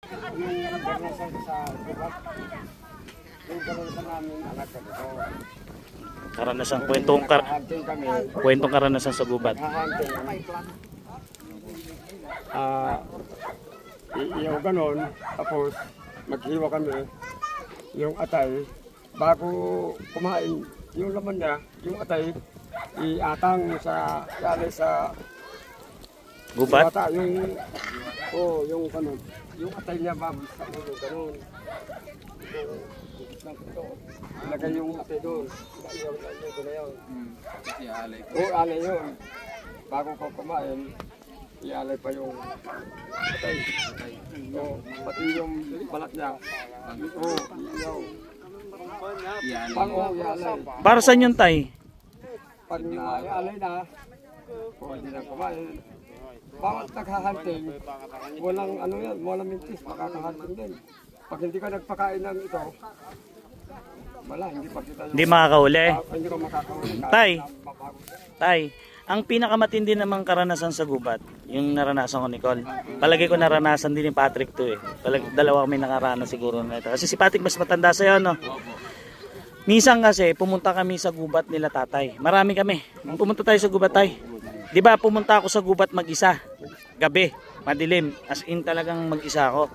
Yung karanasan sa gubat, yung karanasan namin anak ko dito. Karanasan, Nakahunting kami. kwentong karanasan sa gubat. Nakahunting. Yung ganon, tapos maghiwa kami. Yung atay, bago kumain, yung laman niya, yung atay, iatang sa yali sa Gubat? bata, yung ganon. Yung atay niya ba, sa ulo, ganon. Ilagay yung atay doon. Ilagay ko na yun. Oo, alay yun. Bago ko kumain, ialay pa yung atay. So, pati yung balat niya. Oo, iyaw. Ialay. Para saan yun, tay? Pag ialay na, hindi na kumain. Bawat naghahunting, walang ano yan, walang mintis, makakahunting din. Pag hindi ka nagpakain ng ito, wala, hindi pa kita Hindi makakahuli. hindi ka makakahuli. Tay, ang pinakamatindi namang karanasan sa gubat, yung naranasan ko, Nicole. Palagi ko naranasan din ni Patrick to eh. Dalawa kami nakaranas siguro na ito. Kasi si Patrick mas matanda sa'yo, no? Minsan kasi, pumunta kami sa gubat nila tatay. Marami kami. Pumunta tayo sa gubat, tay. Di ba pumunta ako sa gubat mag-isa? Gabi, madilim. As in talagang mag-isa ako.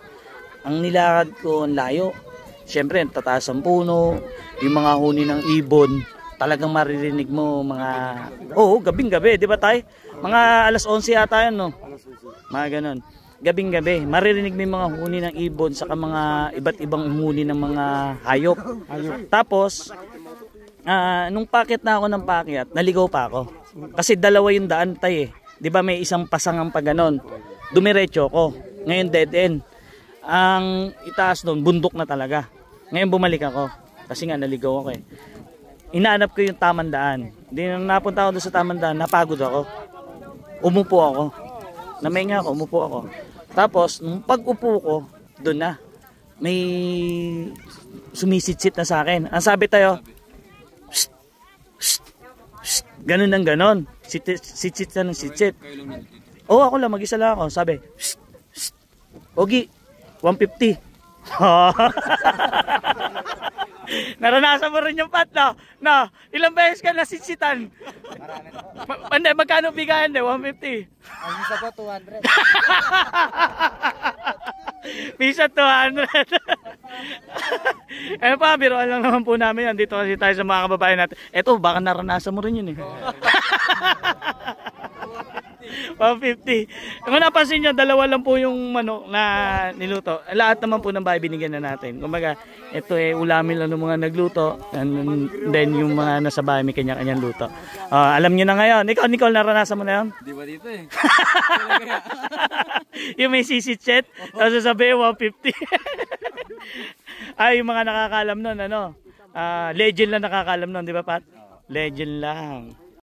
Ang nilakad ko, ang layo. Siyempre, tataas ang puno, yung mga huni ng ibon. Talagang maririnig mo mga... Oo, gabing-gabi, di ba tay? Mga alas 11 yata yun, no? Mga ganon. Gabing-gabi, maririnig mo yung mga huni ng ibon saka mga iba't ibang huni ng mga hayop. Tapos, nung paket na ako ng paket, naligaw pa ako. Kasi dalawa yung daan tay eh. Di ba may isang pasangang pa ganon. Dumiretso ko. Ngayon dead end. Ang itaas doon, bundok na talaga. Ngayon bumalik ako. Kasi nga naligaw ako eh. Inaanap ko yung tamang daan. Hindi na napunta ako doon sa tamang daan, napagod ako. Umupo ako. Namenga ako, umupo ako. Tapos, nung pag-upo ko, doon na. May sumisitsit na sa akin. Ang sabi tayo, shh, shh, shh, ganun ng ganun. Sitsit na ng sitsit. Oo, ako lang, mag-isa lang ako. Sabi, shh, shh, Ogi, 150. Naranasan mo rin yung pat, no? No, ilang beses ka nasitsitan? Marami po. Magkano bigayan, 150? Ang isa po, 200. Pisa 200. Eh pa, biroan lang naman po namin yan. Dito kasi tayo sa mga kababayan natin. Eto, baka naranasan mo rin yun eh. 150. Kung napansin nyo, dalawa lang po yung manok na niluto. Lahat naman po ng bahay binigyan na natin. Kumbaga, ito eh, ulamin lang ng mga nagluto. And then yung mga nasa bahay may kanya-kanyang luto. Alam nyo na ngayon. Ikaw, Nicole, naranasan mo na yun? Di ba dito eh? Yung may sisitset, tapos sasabihin 150. Ay, yung mga nakakalam nun, ano? Legend lang nakakalam nun, di ba, Pat? Legend lang.